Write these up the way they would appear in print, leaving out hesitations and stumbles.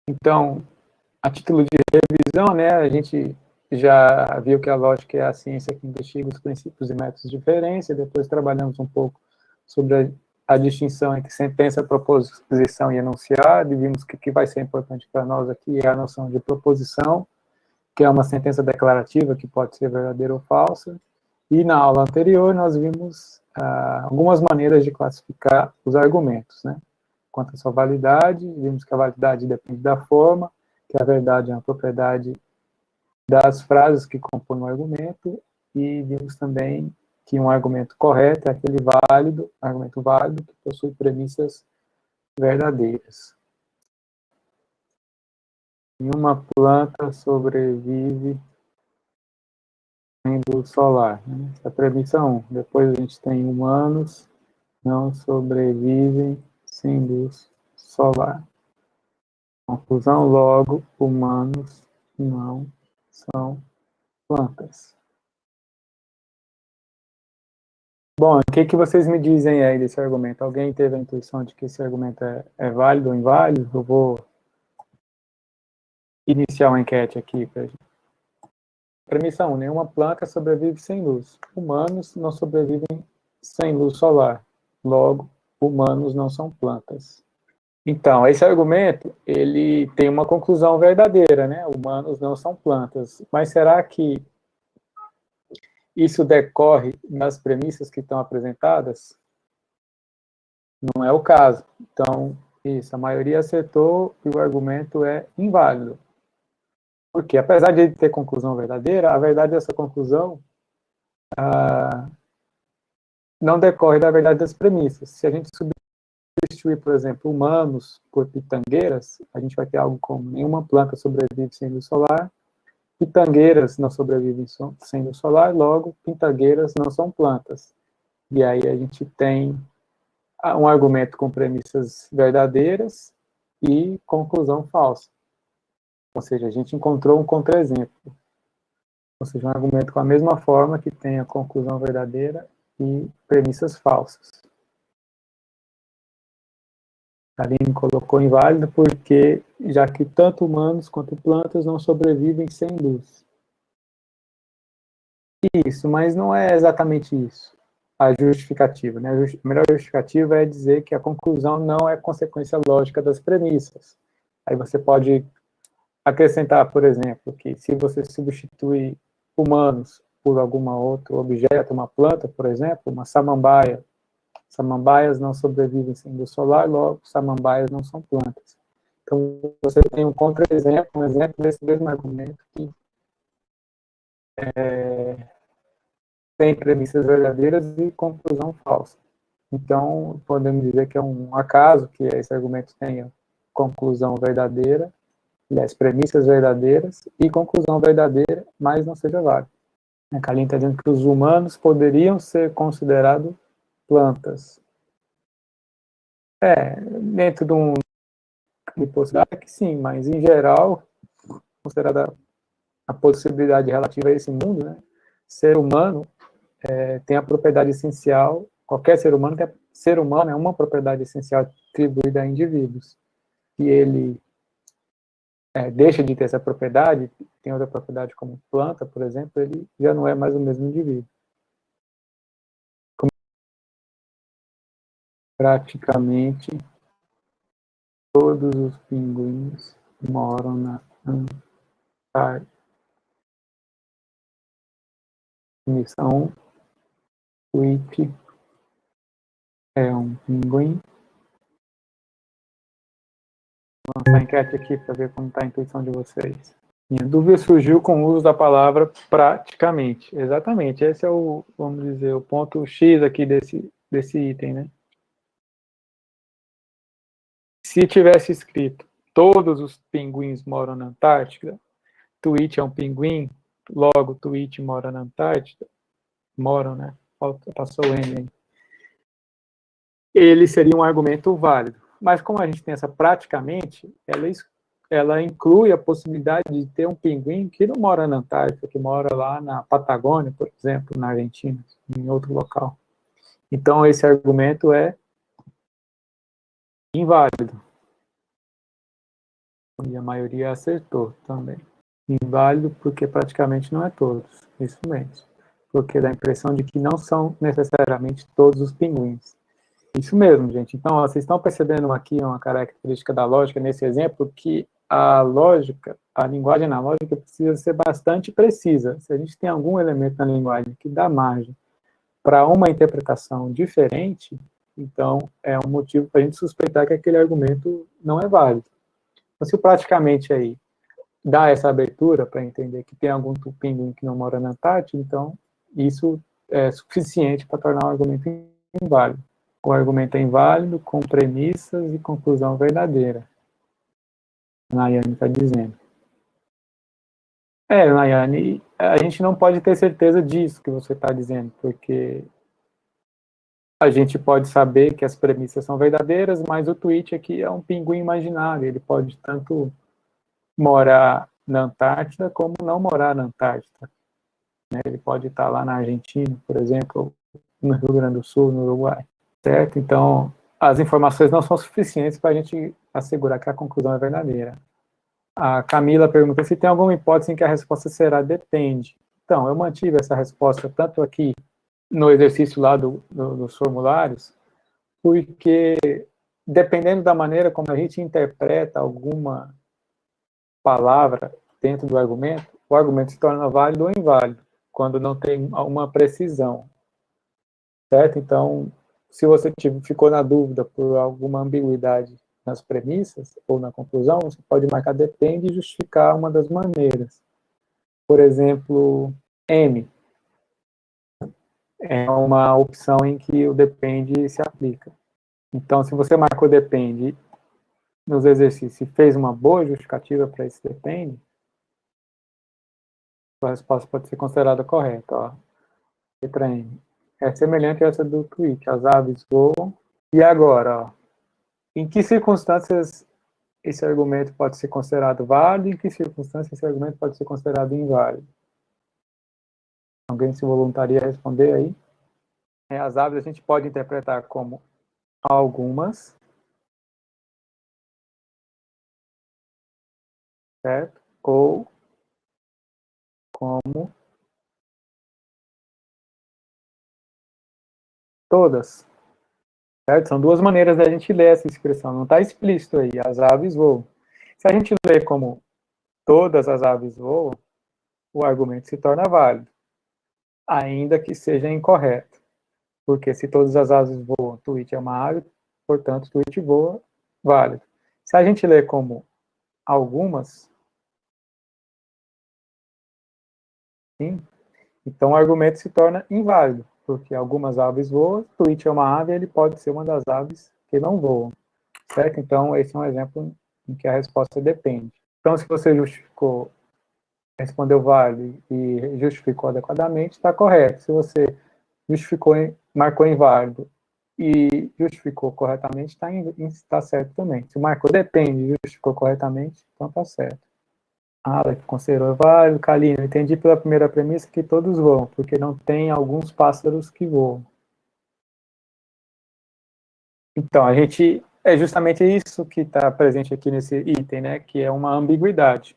Então, a título de revisão, né, a gente já viu que a lógica é a ciência que investiga os princípios e métodos de inferência, depois trabalhamos um pouco sobre a distinção entre sentença, proposição e enunciado, e vimos que o que vai ser importante para nós aqui é a noção de proposição, que é uma sentença declarativa que pode ser verdadeira ou falsa, e na aula anterior nós vimos algumas maneiras de classificar os argumentos, né? Quanto à sua validade, vimos que a validade depende da forma, que a verdade é uma propriedade das frases que compõem o argumento, e vimos também que um argumento correto é aquele argumento válido, que possui premissas verdadeiras. Nenhuma planta sobrevive sem luz solar. Né? Essa é a premissa 1. Depois a gente tem humanos não sobrevivem sem luz solar. Conclusão, logo, humanos não são plantas. Bom, o que vocês me dizem aí desse argumento? Alguém teve a intuição de que esse argumento é válido ou inválido? Eu vou iniciar uma enquete aqui para gente. Premissa 1. Nenhuma planta sobrevive sem luz. Humanos não sobrevivem sem luz solar. Logo, humanos não são plantas. Então, esse argumento, ele tem uma conclusão verdadeira, né? Humanos não são plantas. Mas será que isso decorre das premissas que estão apresentadas? Não é o caso. Então, isso, a maioria acertou e o argumento é inválido. Porque, apesar de ele ter conclusão verdadeira, a verdade dessa conclusão não decorre da verdade das premissas. Se a gente substituir, por exemplo, humanos por pitangueiras, a gente vai ter algo como nenhuma planta sobrevive sem luz solar, pitangueiras não sobrevivem sem luz solar, logo, pitangueiras não são plantas. E aí a gente tem um argumento com premissas verdadeiras e conclusão falsa. Ou seja, a gente encontrou um contra-exemplo. Ou seja, um argumento com a mesma forma que tem a conclusão verdadeira e premissas falsas. A Aline colocou inválido porque, já que tanto humanos quanto plantas não sobrevivem sem luz. Isso, mas não é exatamente isso. A justificativa, né? A melhor justificativa é dizer que a conclusão não é consequência lógica das premissas. Aí você pode acrescentar, por exemplo, que se você substitui humanos por algum outro objeto, uma planta, por exemplo, uma samambaia, samambaias não sobrevivem sem luz solar, logo, samambaias não são plantas. Então, você tem um contra-exemplo, um exemplo desse mesmo argumento que tem premissas verdadeiras e conclusão falsa. Então, podemos dizer que é um acaso que esse argumento tenha conclusão verdadeira, aliás, premissas verdadeiras e conclusão verdadeira, mas não seja válido. A Kalin está dizendo que os humanos poderiam ser considerados plantas. Dentro de um de possibilidade que sim, mas em geral, considerada a possibilidade relativa a esse mundo, né, ser humano tem a propriedade essencial, qualquer ser humano é uma propriedade essencial atribuída a indivíduos. E ele deixa de ter essa propriedade, tem outra propriedade como planta, por exemplo, ele já não é mais o mesmo indivíduo. Praticamente todos os pinguins moram na Antártida. Definição: Tweet é um pinguim. Vou lançar a enquete aqui para ver como está a intuição de vocês. Minha dúvida surgiu com o uso da palavra praticamente. Exatamente, esse é o, vamos dizer, o ponto X aqui desse item, né? Se tivesse escrito todos os pinguins moram na Antártida, Tweet é um pinguim, logo Tweet mora na Antártida, moram, né? Passou o N aí. Ele seria um argumento válido. Mas como a gente tem essa praticamente, ela inclui a possibilidade de ter um pinguim que não mora na Antártida, que mora lá na Patagônia, por exemplo, na Argentina, em outro local. Então, esse argumento é inválido. E a maioria acertou também. Inválido porque praticamente não é todos, isso mesmo. Porque dá a impressão de que não são necessariamente todos os pinguins. Isso mesmo, gente. Então, ó, vocês estão percebendo aqui uma característica da lógica nesse exemplo, que a lógica, a linguagem analógica precisa ser bastante precisa. Se a gente tem algum elemento na linguagem que dá margem para uma interpretação diferente, então é um motivo para a gente suspeitar que aquele argumento não é válido. Então, se praticamente aí dá essa abertura para entender que tem algum pinguim que não mora na Antártida, então isso é suficiente para tornar o argumento inválido. O argumento é inválido com premissas e conclusão verdadeira. A Nayane está dizendo. Nayane, a gente não pode ter certeza disso que você está dizendo, porque a gente pode saber que as premissas são verdadeiras, mas o tweet aqui é um pinguim imaginário. Ele pode tanto morar na Antártida como não morar na Antártida. Ele pode estar lá na Argentina, por exemplo, no Rio Grande do Sul, no Uruguai. Certo? Então, as informações não são suficientes para a gente assegurar que a conclusão é verdadeira. A Camila pergunta se tem alguma hipótese em que a resposta será depende. Então, eu mantive essa resposta tanto aqui no exercício lá dos formulários, porque dependendo da maneira como a gente interpreta alguma palavra dentro do argumento, o argumento se torna válido ou inválido, quando não tem uma precisão. Certo? Então, se você ficou na dúvida por alguma ambiguidade nas premissas ou na conclusão, você pode marcar depende e justificar uma das maneiras. Por exemplo, M é uma opção em que o depende se aplica. Então, se você marcou depende nos exercícios e fez uma boa justificativa para esse depende, a resposta pode ser considerada correta. Ó. Letra M. É semelhante a essa do tweet. As aves voam. E agora, ó, em que circunstâncias esse argumento pode ser considerado válido e em que circunstâncias esse argumento pode ser considerado inválido? Alguém se voluntaria a responder aí? As aves a gente pode interpretar como algumas, certo? Ou como todas, certo? São duas maneiras da gente ler essa expressão, não está explícito aí, as aves voam. Se a gente lê como todas as aves voam, o argumento se torna válido, ainda que seja incorreto. Porque se todas as aves voam, tweet é uma ave, portanto, tweet voa, válido. Se a gente lê como algumas, sim, então o argumento se torna inválido, porque algumas aves voam, tweet é uma ave, ele pode ser uma das aves que não voam, certo? Então, esse é um exemplo em que a resposta depende. Então, se você justificou, respondeu válido e justificou adequadamente, está correto. Se você justificou, marcou inválido e justificou corretamente, está certo também. Se marcou depende e justificou corretamente, então está certo. Alex considerou válido. Kalina, entendi pela primeira premissa que todos voam, porque não tem alguns pássaros que voam. Então, a gente, é justamente isso que está presente aqui nesse item, né, que é uma ambiguidade.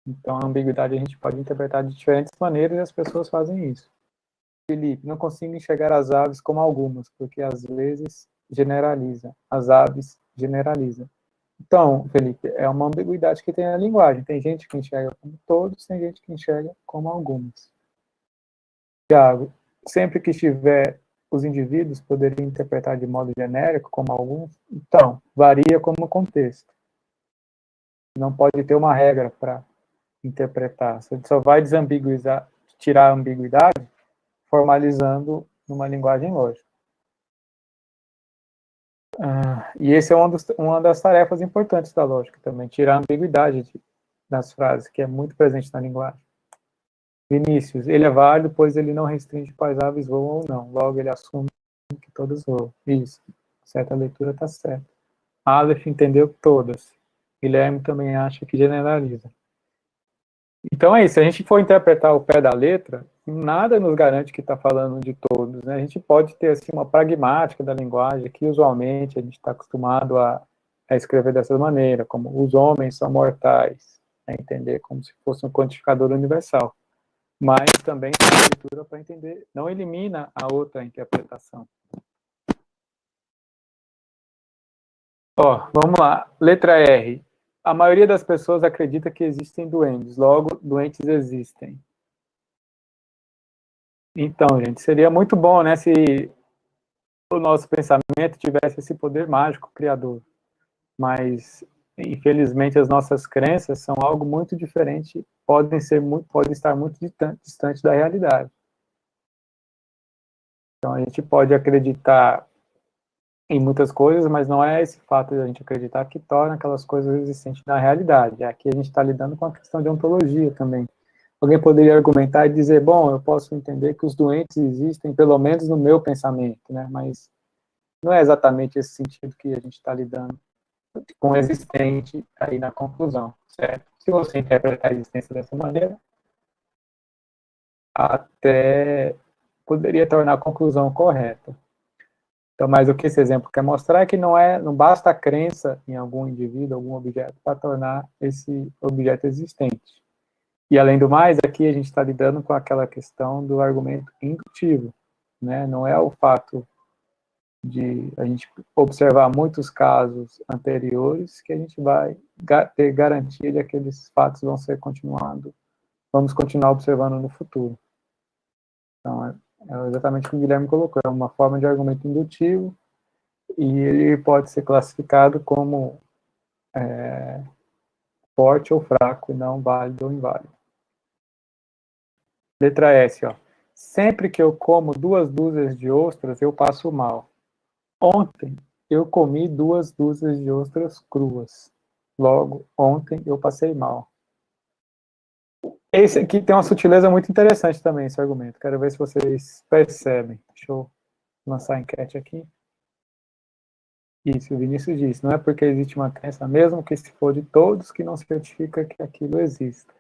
Então, a ambiguidade a gente pode interpretar de diferentes maneiras e as pessoas fazem isso. Felipe, não consigo enxergar as aves como algumas, porque às vezes generaliza. As aves generalizam. Então, Felipe, é uma ambiguidade que tem na linguagem. Tem gente que enxerga como todos, tem gente que enxerga como algumas. Tiago, sempre que estiver os indivíduos poderiam interpretar de modo genérico como alguns? Então, varia como contexto. Não pode ter uma regra para interpretar. Você só vai desambiguizar, tirar a ambiguidade formalizando numa linguagem lógica. E esse é uma das tarefas importantes da lógica também, tirar a ambiguidade das frases, que é muito presente na linguagem. Vinícius, ele é válido, pois ele não restringe quais aves voam ou não. Logo, ele assume que todas voam. Isso. Certa leitura está certa. Aleph entendeu todas. Guilherme também acha que generaliza. Então é isso. Se a gente for interpretar o pé da letra, nada nos garante que está falando de todos, né? A gente pode ter assim, uma pragmática da linguagem, que usualmente a gente está acostumado a a escrever dessa maneira, como os homens são mortais, a entender como se fosse um quantificador universal. Mas também tem a leitura para entender, não elimina a outra interpretação. Ó, vamos lá. Letra R. A maioria das pessoas acredita que existem duendes, logo, doentes existem. Então, gente, seria muito bom, né, se o nosso pensamento tivesse esse poder mágico criador. Mas, infelizmente, as nossas crenças são algo muito diferente, podem estar muito distante da realidade. Então, a gente pode acreditar em muitas coisas, mas não é esse fato de a gente acreditar que torna aquelas coisas existentes na realidade. Aqui a gente está lidando com a questão de ontologia também. Alguém poderia argumentar e dizer, bom, eu posso entender que os doentes existem, pelo menos no meu pensamento, né? Mas não é exatamente esse sentido que a gente está lidando com o existente aí na conclusão, certo? Se você interpretar a existência dessa maneira, até poderia tornar a conclusão correta. Então, mas o que esse exemplo quer mostrar é que não basta a crença em algum indivíduo, algum objeto, para tornar esse objeto existente. E, além do mais, aqui a gente está lidando com aquela questão do argumento indutivo, né? Não é o fato de a gente observar muitos casos anteriores que a gente vai ter garantia de que aqueles fatos vão ser vamos continuar observando no futuro. Então, é exatamente o que o Guilherme colocou, é uma forma de argumento indutivo, e ele pode ser classificado como forte ou fraco, e não válido ou inválido. Letra S, ó. Sempre que eu como 2 dúzias de ostras, eu passo mal. Ontem, eu comi 2 dúzias de ostras cruas. Logo, ontem eu passei mal. Esse aqui tem uma sutileza muito interessante também, esse argumento. Quero ver se vocês percebem. Deixa eu lançar a enquete aqui. Isso, o Vinícius disse, não é porque existe uma crença, mesmo que se for de todos, que não certifica que aquilo exista.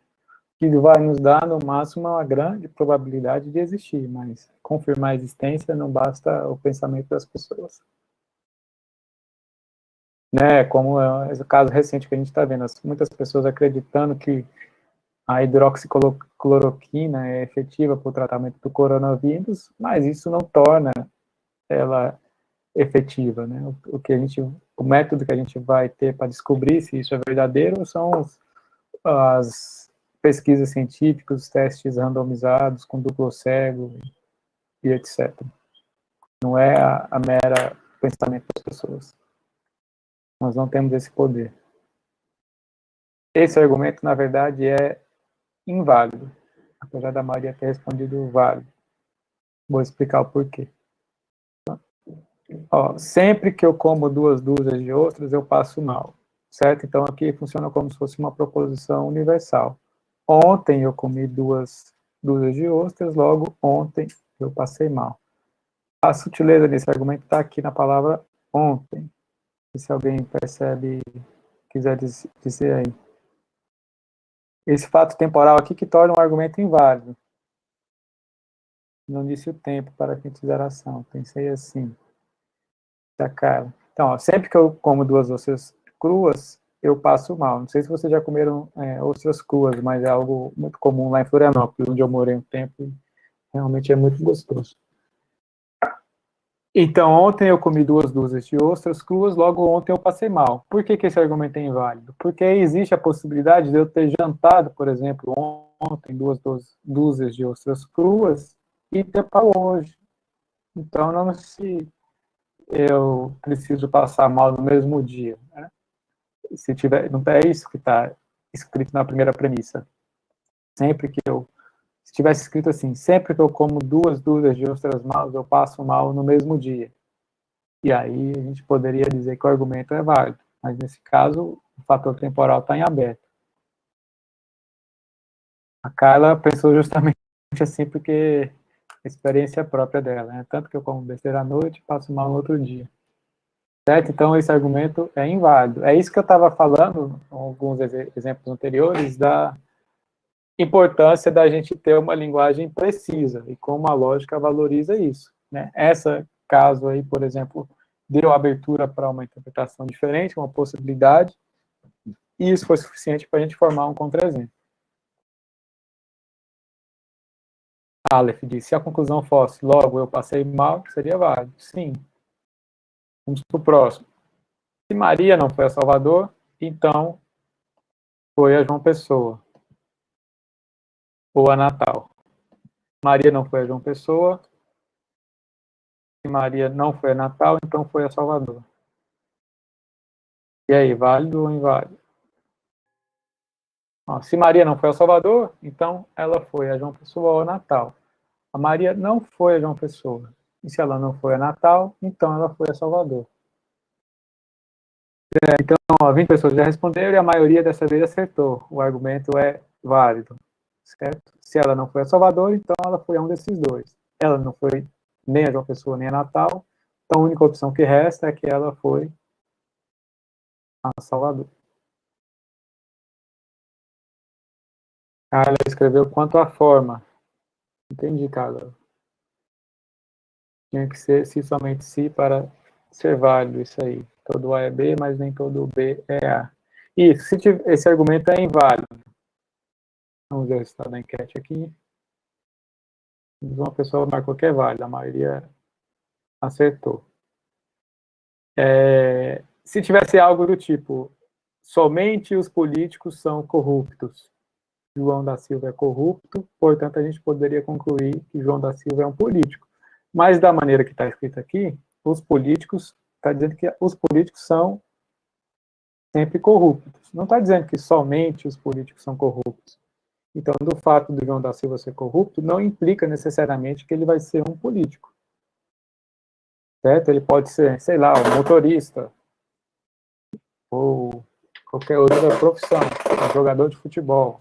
Que vai nos dar, no máximo, uma grande probabilidade de existir, mas confirmar a existência não basta o pensamento das pessoas. Né, como é o caso recente que a gente está vendo, muitas pessoas acreditando que a hidroxicloroquina é efetiva para o tratamento do coronavírus, mas isso não torna ela efetiva, né? O método que a gente vai ter para descobrir se isso é verdadeiro são as pesquisas científicas, os testes randomizados com duplo cego e etc. Não é a mera pensamento das pessoas. Nós não temos esse poder. Esse argumento, na verdade, é inválido, apesar da Maria ter respondido válido. Vou explicar o porquê. Ó, sempre que eu como 2 dúzias de ostras, eu passo mal, certo? Então, aqui funciona como se fosse uma proposição universal. Ontem eu comi 2 dúzias de ostras, logo ontem eu passei mal. A sutileza desse argumento está aqui na palavra ontem. E se alguém percebe, quiser dizer aí. Esse fato temporal aqui que torna um argumento inválido. Não disse o tempo para quem fizer ação. Pensei assim. Da cara. Então, ó, sempre que eu como 2 ostras cruas, eu passo mal. Não sei se vocês já comeram ostras cruas, mas é algo muito comum lá em Florianópolis, onde eu morei um tempo, e realmente é muito gostoso. Então, ontem eu comi 2 dúzias de ostras cruas, logo ontem eu passei mal. Por que esse argumento é inválido? Porque existe a possibilidade de eu ter jantado, por exemplo, ontem 2 dúzias de ostras cruas e ter para hoje. Então, não se eu preciso passar mal no mesmo dia, né? Se tiver, não é isso que está escrito na primeira premissa. Se tivesse escrito assim, sempre que eu como 2 dúzias de ostras maus, eu passo mal no mesmo dia. E aí a gente poderia dizer que o argumento é válido. Mas nesse caso, o fator temporal está em aberto. A Carla pensou justamente assim porque a experiência própria dela, né? Tanto que eu como besteira à noite, passo mal no outro dia. Certo? Então, esse argumento é inválido. É isso que eu estava falando, alguns exemplos anteriores, da importância da gente ter uma linguagem precisa e como a lógica valoriza isso. Né? Essa caso aí, por exemplo, deu abertura para uma interpretação diferente, uma possibilidade, e isso foi suficiente para a gente formar um contra-exemplo. Aleph diz, se a conclusão fosse, logo eu passei mal, seria válido. Sim. Vamos para o próximo. Se Maria não foi a Salvador, então foi a João Pessoa, ou a Natal. Maria não foi a João Pessoa. Se Maria não foi a Natal, então foi a Salvador. E aí, válido ou inválido? Ó, se Maria não foi a Salvador, então ela foi a João Pessoa ou a Natal. A Maria não foi a João Pessoa. E se ela não foi a Natal, então ela foi a Salvador. Então, ó, 20 pessoas já responderam e a maioria dessa vez acertou. O argumento é válido, certo? Se ela não foi a Salvador, então ela foi a um desses dois. Ela não foi nem a João Pessoa nem a Natal, então a única opção que resta é que ela foi a Salvador. Carla escreveu quanto à forma. Entendi, Carla. Tinha que ser se somente se para ser válido isso aí. Todo A é B, mas nem todo B é A. Isso, se tiver, esse argumento é inválido. Vamos ver o resultado da enquete aqui. Uma pessoa marcou que é válido, a maioria acertou. Se tivesse algo do tipo, somente os políticos são corruptos. João da Silva é corrupto, portanto a gente poderia concluir que João da Silva é um político. Mas da maneira que está escrito aqui, os políticos, está dizendo que os políticos são sempre corruptos. Não está dizendo que somente os políticos são corruptos. Então, do fato do João da Silva ser corrupto, não implica necessariamente que ele vai ser um político. Certo? Ele pode ser, sei lá, um motorista, ou qualquer outra profissão, um jogador de futebol.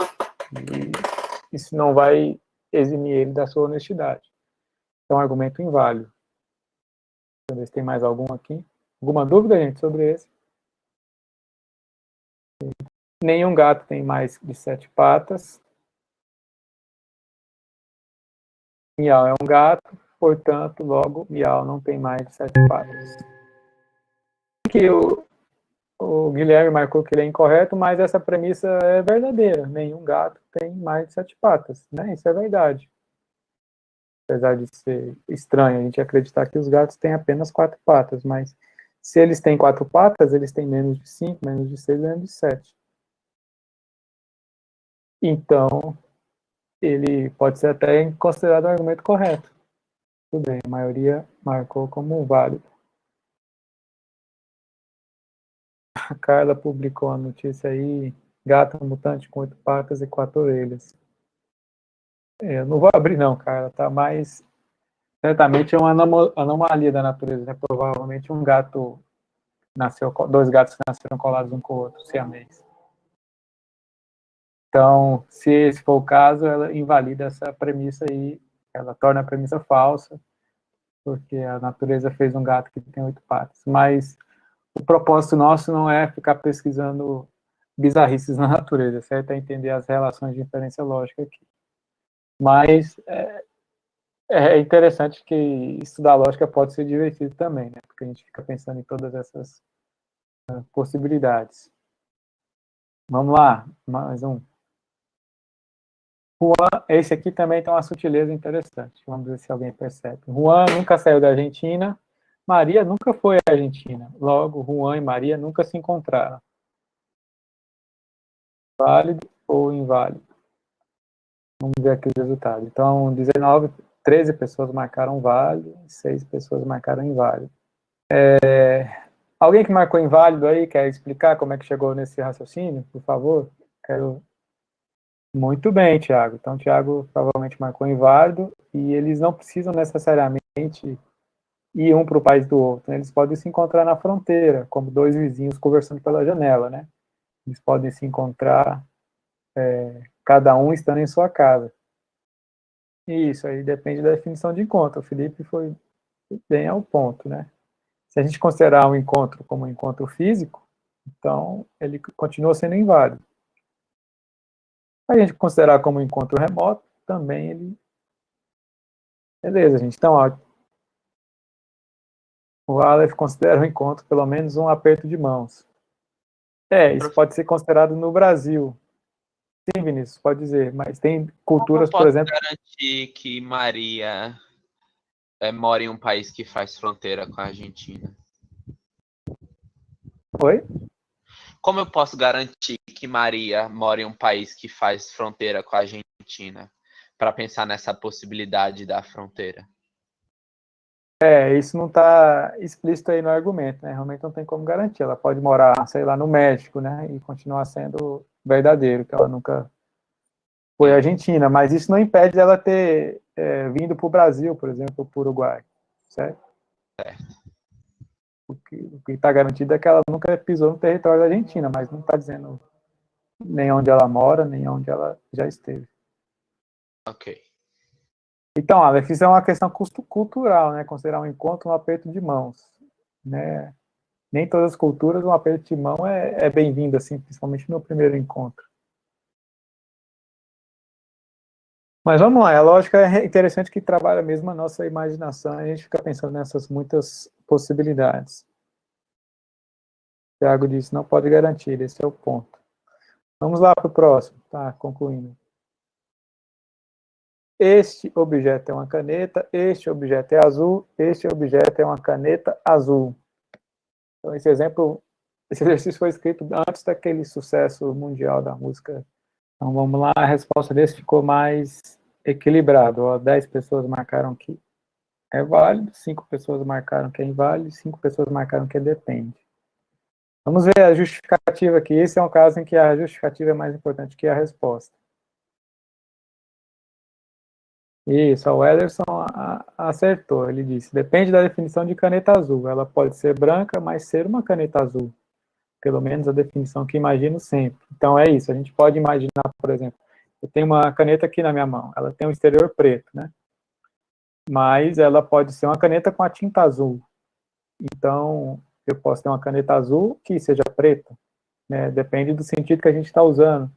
E isso não vai eximir ele da sua honestidade. É um argumento inválido. Deixa eu ver se tem mais algum aqui. Alguma dúvida, gente, sobre esse? Nenhum gato tem mais de 7 patas. Miau é um gato, portanto, logo, Miau não tem mais de 7 patas. Que o Guilherme marcou que ele é incorreto, mas essa premissa é verdadeira. Nenhum gato tem mais de 7 patas, né? Isso é verdade. Apesar de ser estranho a gente acreditar que os gatos têm apenas 4 patas, mas se eles têm 4 patas, eles têm menos de 5, menos de 6, menos de 7. Então, ele pode ser até considerado um argumento correto. Tudo bem, a maioria marcou como válido. A Carla publicou a notícia aí, gato mutante com 8 patas e 4 orelhas. Eu não vou abrir não, Carla, tá? Mas certamente é uma anomalia da natureza, né? Provavelmente um gato nasceu, 2 gatos nasceram colados um com o outro, siamês. Então, se esse for o caso, ela invalida essa premissa aí, ela torna a premissa falsa, porque a natureza fez um gato que tem 8 patas. Mas o propósito nosso não é ficar pesquisando bizarrices na natureza, certo? É entender as relações de inferência lógica aqui. Mas é interessante que estudar lógica pode ser divertido também, né? Porque a gente fica pensando em todas essas possibilidades. Vamos lá, mais um. Juan, esse aqui também tem uma sutileza interessante. Vamos ver se alguém percebe. Juan nunca saiu da Argentina. Maria nunca foi à Argentina. Logo, Juan e Maria nunca se encontraram. Válido ou inválido? Vamos ver aqui os resultados. Então, 13 pessoas marcaram válido, 6 pessoas marcaram inválido. Alguém que marcou inválido aí, quer explicar como é que chegou nesse raciocínio, por favor? Quero... Muito bem, Tiago. Então, Tiago provavelmente marcou inválido e eles não precisam necessariamente ir um para o país do outro, né? Eles podem se encontrar na fronteira, como dois vizinhos conversando pela janela, né? Eles podem se encontrar, cada um estando em sua casa. Isso aí depende da definição de encontro. O Felipe foi bem ao ponto, né? Se a gente considerar um encontro como um encontro físico, então ele continua sendo inválido. Se a gente considerar como um encontro remoto, também ele... Beleza, gente. Então, ó, O Aleph considera o encontro pelo menos um aperto de mãos. Isso pode ser considerado no Brasil. Sim, Vinícius, pode dizer, mas tem Como eu culturas, por posso exemplo... garantir que Maria mora em um país que faz fronteira com a Argentina? Oi? Como eu posso garantir que Maria mora em um país que faz fronteira com a Argentina? Para pensar nessa possibilidade da fronteira. Isso não está explícito aí no argumento, né? Realmente não tem como garantir. Ela pode morar, sei lá, no México, né? E continuar sendo verdadeiro, que ela nunca foi argentina, mas isso não impede ela ter vindo para o Brasil, por exemplo, para o Uruguai, certo? O que está garantido é que ela nunca pisou no território da Argentina, mas não está dizendo nem onde ela mora, nem onde ela já esteve. Ok. Então, Aleph, isso é uma questão cultural, né? Considerar um encontro um aperto de mãos, né? Nem todas as culturas um aperto de mão é bem-vindo, assim, principalmente no primeiro encontro. Mas vamos lá, a lógica é interessante que trabalha mesmo a nossa imaginação, e a gente fica pensando nessas muitas possibilidades. Tiago disse, não pode garantir, esse é o ponto. Vamos lá para o próximo, tá, concluindo. Este objeto é uma caneta, este objeto é azul, este objeto é uma caneta azul. Então, esse exercício foi escrito antes daquele sucesso mundial da música. Então, vamos lá, a resposta desse ficou mais equilibrado. Ó, 10 pessoas marcaram que é válido, 5 pessoas marcaram que é inválido, 5 pessoas marcaram que depende. Vamos ver a justificativa aqui. Esse é um caso em que a justificativa é mais importante que a resposta. Isso, o Ederson acertou. Ele disse, depende da definição de caneta azul. Ela pode ser branca, mas ser uma caneta azul. Pelo menos a definição que imagino sempre. Então é isso, a gente pode imaginar, por exemplo, eu tenho uma caneta aqui na minha mão, ela tem um exterior preto, né? Mas ela pode ser uma caneta com a tinta azul. Então, eu posso ter uma caneta azul que seja preta, né? Depende do sentido que a gente está usando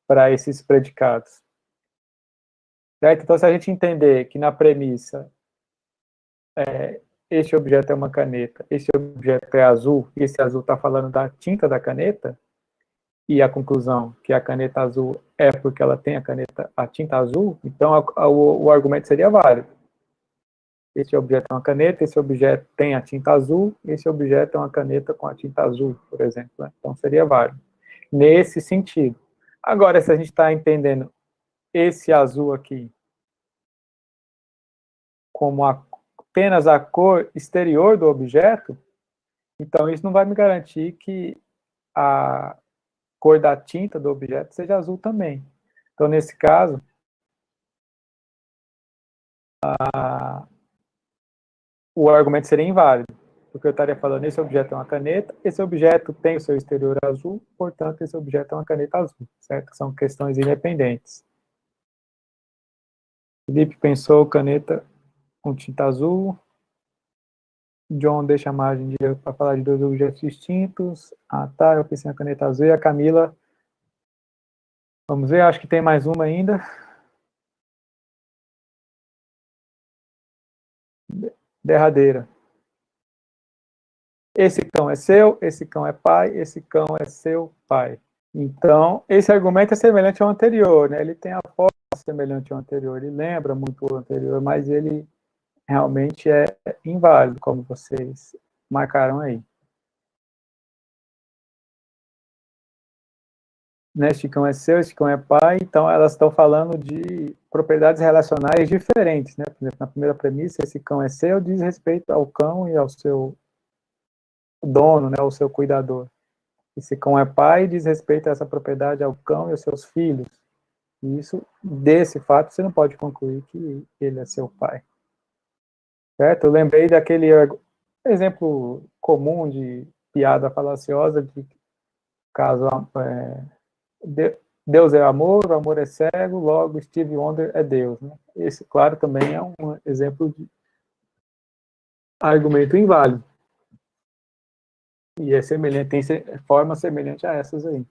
para esses predicados. Certo? Então, se a gente entender que na premissa este objeto é uma caneta, este objeto é azul, e esse azul está falando da tinta da caneta, e a conclusão que a caneta azul é porque ela tem a tinta azul, então o argumento seria válido. Esse objeto é uma caneta, esse objeto tem a tinta azul, esse objeto é uma caneta com a tinta azul, por exemplo. Né? Então seria válido. Nesse sentido. Agora, se a gente está entendendo esse azul aqui como apenas a cor exterior do objeto, então isso não vai me garantir que a cor da tinta do objeto seja azul também. Então, nesse caso, o argumento seria inválido, porque eu estaria falando, esse objeto é uma caneta, esse objeto tem o seu exterior azul, portanto, esse objeto é uma caneta azul, certo? São questões independentes. Felipe pensou caneta com tinta azul. John deixa a margem de erro para falar de dois objetos distintos. Ah, tá, eu pensei na caneta azul. E a Camila, vamos ver, acho que tem mais uma ainda. Derradeira. Esse cão é seu, esse cão é pai, esse cão é seu pai. Então, esse argumento é semelhante ao anterior, né? Ele tem a forma semelhante ao anterior, ele lembra muito o anterior, mas ele realmente é inválido, como vocês marcaram aí. Né? Este cão é seu, este cão é pai, então elas estão falando de propriedades relacionais diferentes, né? Por exemplo, na primeira premissa, esse cão é seu, diz respeito ao cão e ao seu dono, né? Ao seu cuidador. Esse cão é pai, diz respeito a essa propriedade ao cão e aos seus filhos. E isso, desse fato, você não pode concluir que ele é seu pai. Certo? Eu lembrei daquele exemplo comum de piada falaciosa, de caso Deus é amor, o amor é cego, logo Steve Wonder é Deus. Né? Esse, claro, também é um exemplo de argumento inválido. E é semelhante, tem forma semelhante a essas aí.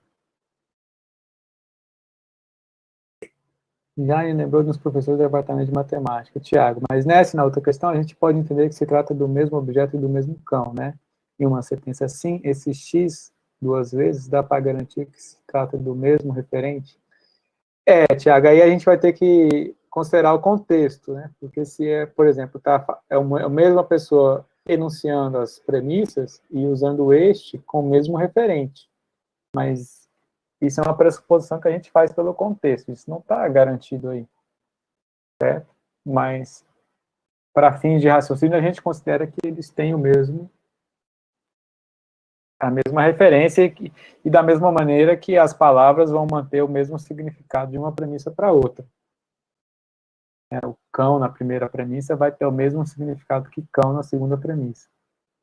Já me lembrou dos professores do departamento de matemática, Tiago, mas nessa e na outra questão a gente pode entender que se trata do mesmo objeto e do mesmo cão, né? Em uma sentença assim, esse x duas vezes dá para garantir que se trata do mesmo referente? Tiago, aí a gente vai ter que considerar o contexto, né? Porque se é, por exemplo, a mesma pessoa enunciando as premissas e usando este com o mesmo referente, mas isso é uma pressuposição que a gente faz pelo contexto, isso não está garantido aí, certo? Mas, para fins de raciocínio, a gente considera que eles têm a mesma referência e da mesma maneira que as palavras vão manter o mesmo significado de uma premissa para outra. O cão na primeira premissa vai ter o mesmo significado que cão na segunda premissa.